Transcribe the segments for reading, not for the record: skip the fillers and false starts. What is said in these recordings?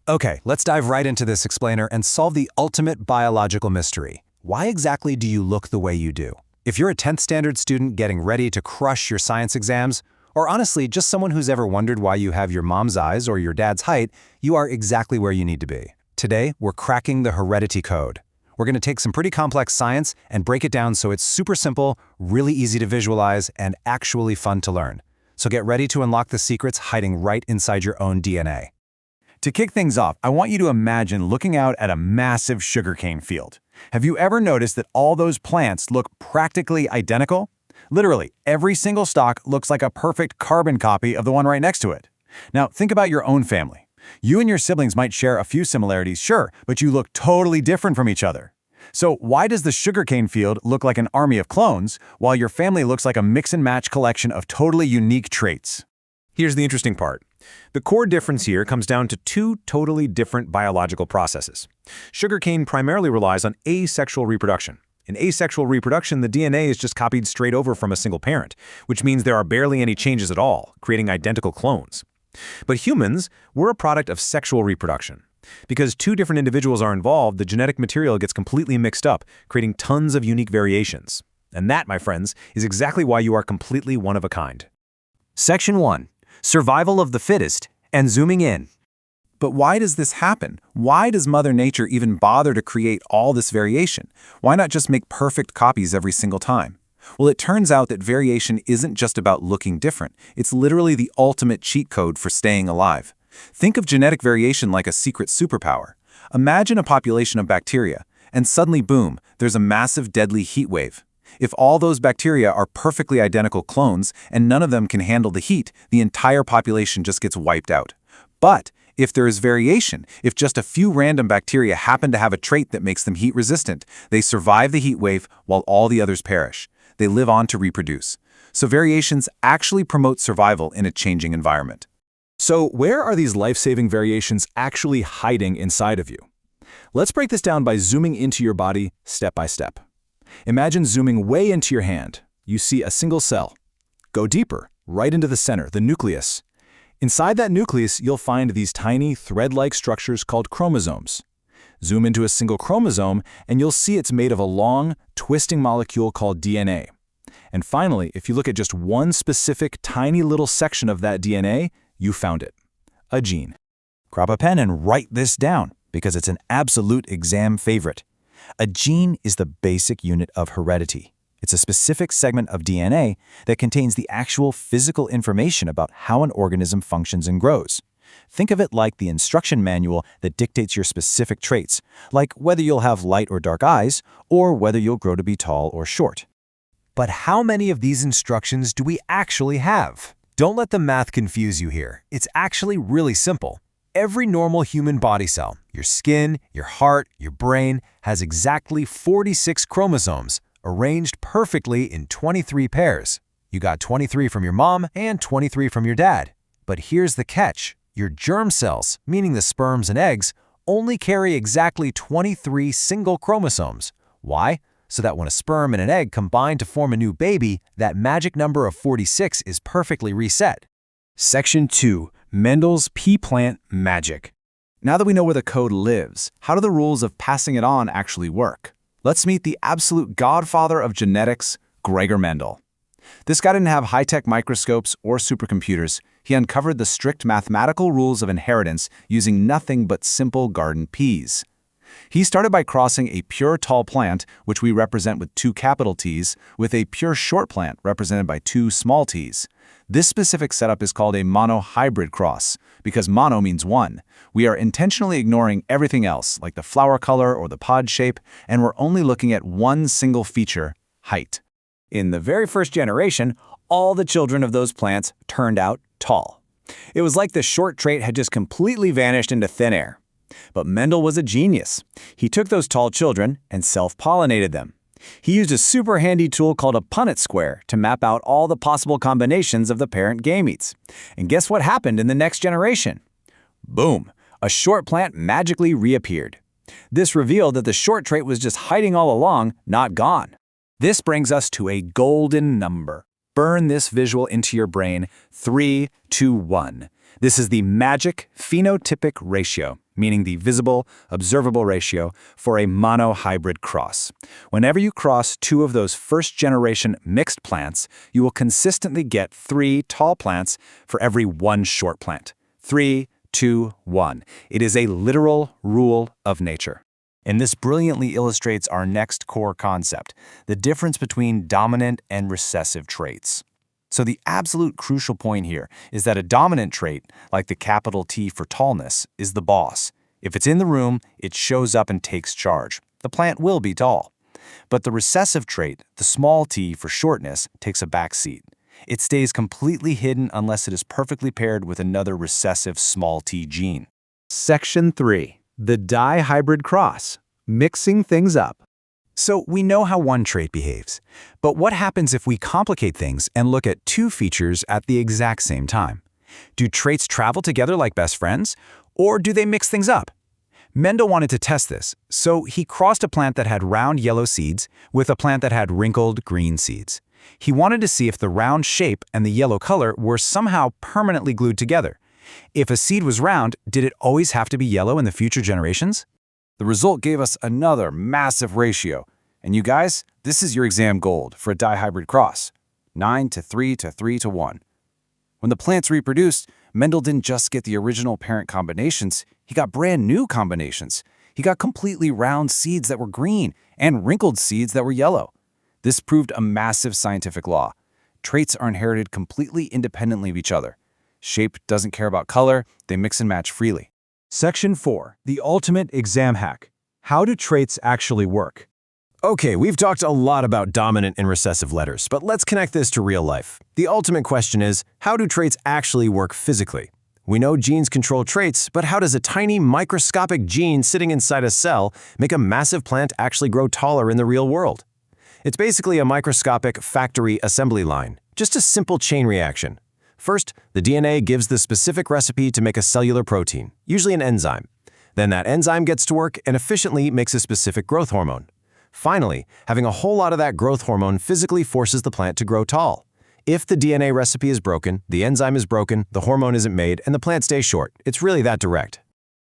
Okay, let's dive right into this explainer and solve the ultimate biological mystery. Why exactly do you look the way you do? If you're a 10th standard student getting ready to crush your science exams, or honestly, just someone who's ever wondered why you have your mom's eyes or your dad's height, you are exactly where you need to be. Today, we're cracking the heredity code. We're going to take some pretty complex science and break it down so it's super simple, really easy to visualize, and actually fun to learn. So get ready to unlock the secrets hiding right inside your own DNA. To kick things off, I want you to imagine looking out at a massive sugarcane field. Have you ever noticed that all those plants look practically identical? Literally, every single stalk looks like a perfect carbon copy of the one right next to it. Now, think about your own family. You and your siblings might share a few similarities, sure, but you look totally different from each other. So why does the sugarcane field look like an army of clones, while your family looks like a mix-and-match collection of totally unique traits? Here's the interesting part. The core difference here comes down to two totally different biological processes. Sugarcane primarily relies on asexual reproduction. In asexual reproduction, the DNA is just copied straight over from a single parent, which means there are barely any changes at all, creating identical clones. But humans, we're a product of sexual reproduction. Because two different individuals are involved, the genetic material gets completely mixed up, creating tons of unique variations. And that, my friends, is exactly why you are completely one of a kind. Section 1. Survival of the fittest, and zooming in. But why does this happen? Why does Mother Nature even bother to create all this variation? Why not just make perfect copies every single time? Well, it turns out that variation isn't just about looking different. It's literally the ultimate cheat code for staying alive. Think of genetic variation like a secret superpower. Imagine a population of bacteria, and suddenly, boom, there's a massive deadly heat wave. If all those bacteria are perfectly identical clones and none of them can handle the heat, the entire population just gets wiped out. But if there is variation, if just a few random bacteria happen to have a trait that makes them heat resistant, they survive the heat wave while all the others perish. They live on to reproduce. So variations actually promote survival in a changing environment. So where are these life-saving variations actually hiding inside of you? Let's break this down by zooming into your body step by step. Imagine zooming way into your hand. You see a single cell. Go deeper, right into the center, the nucleus. Inside that nucleus, you'll find these tiny thread-like structures called chromosomes. Zoom into a single chromosome, and you'll see it's made of a long, twisting molecule called DNA. And finally, if you look at just one specific tiny little section of that DNA, you found it. A gene. Grab a pen and write this down, because it's an absolute exam favorite. A gene is the basic unit of heredity. It's a specific segment of DNA that contains the actual physical information about how an organism functions and grows. Think of it like the instruction manual that dictates your specific traits, like whether you'll have light or dark eyes, or whether you'll grow to be tall or short. But how many of these instructions do we actually have? Don't let the math confuse you here. It's actually really simple. Every normal human body cell, your skin, your heart, your brain, has exactly 46 chromosomes, arranged perfectly in 23 pairs. You got 23 from your mom and 23 from your dad. But here's the catch. Your germ cells, meaning the sperms and eggs, only carry exactly 23 single chromosomes. Why? So that when a sperm and an egg combine to form a new baby, that magic number of 46 is perfectly reset. Section 2. Mendel's pea plant magic. Now that we know where the code lives, how do the rules of passing it on actually work? Let's meet the absolute godfather of genetics, Gregor Mendel. This guy didn't have high-tech microscopes or supercomputers. He uncovered the strict mathematical rules of inheritance using nothing but simple garden peas. He started by crossing a pure tall plant, which we represent with 2 capital T's, with a pure short plant represented by 2 small t's. This specific setup is called a monohybrid cross, because mono means one. We are intentionally ignoring everything else, like the flower color or the pod shape, and we're only looking at one single feature, height. In the very first generation, all the children of those plants turned out tall. It was like the short trait had just completely vanished into thin air. But Mendel was a genius. He took those tall children and self-pollinated them. He used a super handy tool called a Punnett square to map out all the possible combinations of the parent gametes. And guess what happened in the next generation? Boom! A short plant magically reappeared. This revealed that the short trait was just hiding all along, not gone. This brings us to a golden number. Burn this visual into your brain. 3, 2, 1. This is the magic phenotypic ratio, meaning the visible, observable ratio for a monohybrid cross. Whenever you cross two of those first-generation mixed plants, you will consistently get 3 tall plants for every 1 short plant. 3, 2, 1. It is a literal rule of nature. And this brilliantly illustrates our next core concept, the difference between dominant and recessive traits. So the absolute crucial point here is that a dominant trait, like the capital T for tallness, is the boss. If it's in the room, it shows up and takes charge. The plant will be tall. But the recessive trait, the small t for shortness, takes a back seat. It stays completely hidden unless it is perfectly paired with another recessive small t gene. Section 3. The dihybrid cross. Mixing things up. So we know how one trait behaves. But what happens if we complicate things and look at 2 features at the exact same time? Do traits travel together like best friends? Or do they mix things up? Mendel wanted to test this, so he crossed a plant that had round yellow seeds with a plant that had wrinkled green seeds. He wanted to see if the round shape and the yellow color were somehow permanently glued together. If a seed was round, did it always have to be yellow in the future generations? The result gave us another massive ratio. And you guys, this is your exam gold for a dihybrid cross. 9 to 3 to 3 to 1. When the plants reproduced, Mendel didn't just get the original parent combinations, he got brand new combinations. He got completely round seeds that were green and wrinkled seeds that were yellow. This proved a massive scientific law. Traits are inherited completely independently of each other. Shape doesn't care about color, they mix and match freely. Section 4. The ultimate exam hack. How do traits actually work? Okay, we've talked a lot about dominant and recessive letters, but let's connect this to real life. The ultimate question is, how do traits actually work physically? We know genes control traits, but how does a tiny microscopic gene sitting inside a cell make a massive plant actually grow taller in the real world? It's basically a microscopic factory assembly line, just a simple chain reaction. First, the DNA gives the specific recipe to make a cellular protein, usually an enzyme. Then that enzyme gets to work and efficiently makes a specific growth hormone. Finally, having a whole lot of that growth hormone physically forces the plant to grow tall. If the DNA recipe is broken, the enzyme is broken, the hormone isn't made, and the plant stays short. It's really that direct.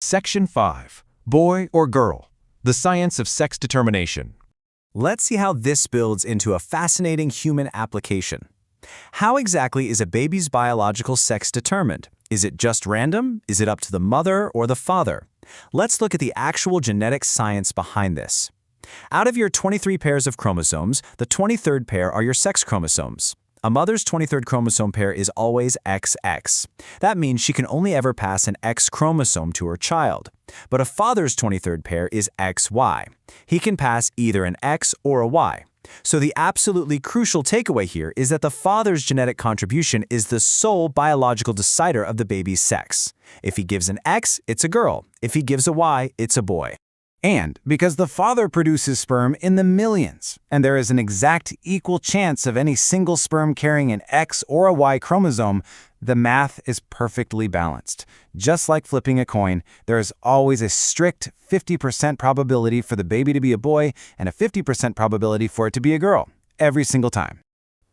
Section 5. Boy or girl. The science of sex determination. Let's see how this builds into a fascinating human application. How exactly is a baby's biological sex determined? Is it just random? Is it up to the mother or the father? Let's look at the actual genetic science behind this. Out of your 23 pairs of chromosomes, the 23rd pair are your sex chromosomes. A mother's 23rd chromosome pair is always XX. That means she can only ever pass an X chromosome to her child. But a father's 23rd pair is XY. He can pass either an X or a Y. So the absolutely crucial takeaway here is that the father's genetic contribution is the sole biological decider of the baby's sex. If he gives an X, it's a girl. If he gives a Y, it's a boy. And because the father produces sperm in the millions, and there is an exact equal chance of any single sperm carrying an X or a Y chromosome, the math is perfectly balanced. Just like flipping a coin, there is always a strict 50% probability for the baby to be a boy and a 50% probability for it to be a girl, every single time.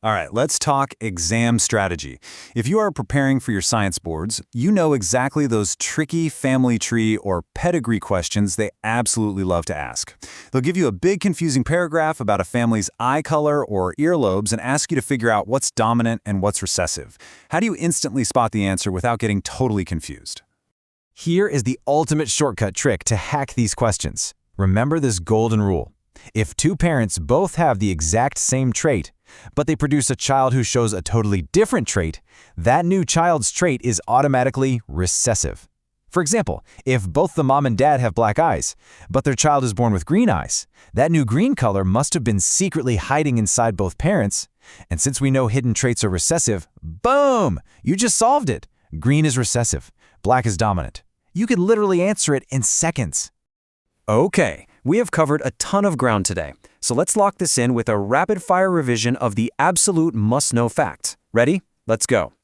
All right, let's talk exam strategy. If you are preparing for your science boards, you know exactly those tricky family tree or pedigree questions they absolutely love to ask. They'll give you a big confusing paragraph about a family's eye color or earlobes and ask you to figure out what's dominant and what's recessive. How do you instantly spot the answer without getting totally confused? Here is the ultimate shortcut trick to hack these questions. Remember this golden rule. If 2 parents both have the exact same trait, but they produce a child who shows a totally different trait, that new child's trait is automatically recessive. For example, if both the mom and dad have black eyes, but their child is born with green eyes, that new green color must have been secretly hiding inside both parents. And since we know hidden traits are recessive, boom! You just solved it. Green is recessive, black is dominant. You could literally answer it in seconds. Okay, we have covered a ton of ground today, so let's lock this in with a rapid-fire revision of the absolute must-know facts. Ready? Let's go.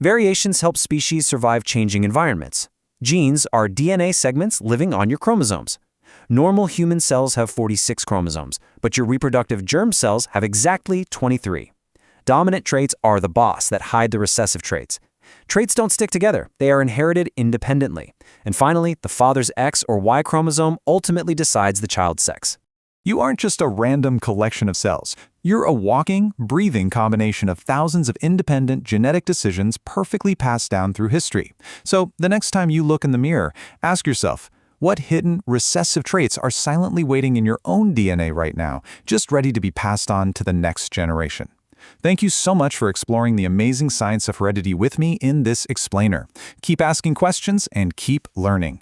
Variations help species survive changing environments. Genes are DNA segments living on your chromosomes. Normal human cells have 46 chromosomes, but your reproductive germ cells have exactly 23. Dominant traits are the boss that hide the recessive traits. Traits don't stick together. They are inherited independently. And finally, the father's X or Y chromosome ultimately decides the child's sex. You aren't just a random collection of cells. You're a walking, breathing combination of thousands of independent genetic decisions perfectly passed down through history. So the next time you look in the mirror, ask yourself, what hidden recessive traits are silently waiting in your own DNA right now, just ready to be passed on to the next generation? Thank you so much for exploring the amazing science of heredity with me in this explainer. Keep asking questions and keep learning.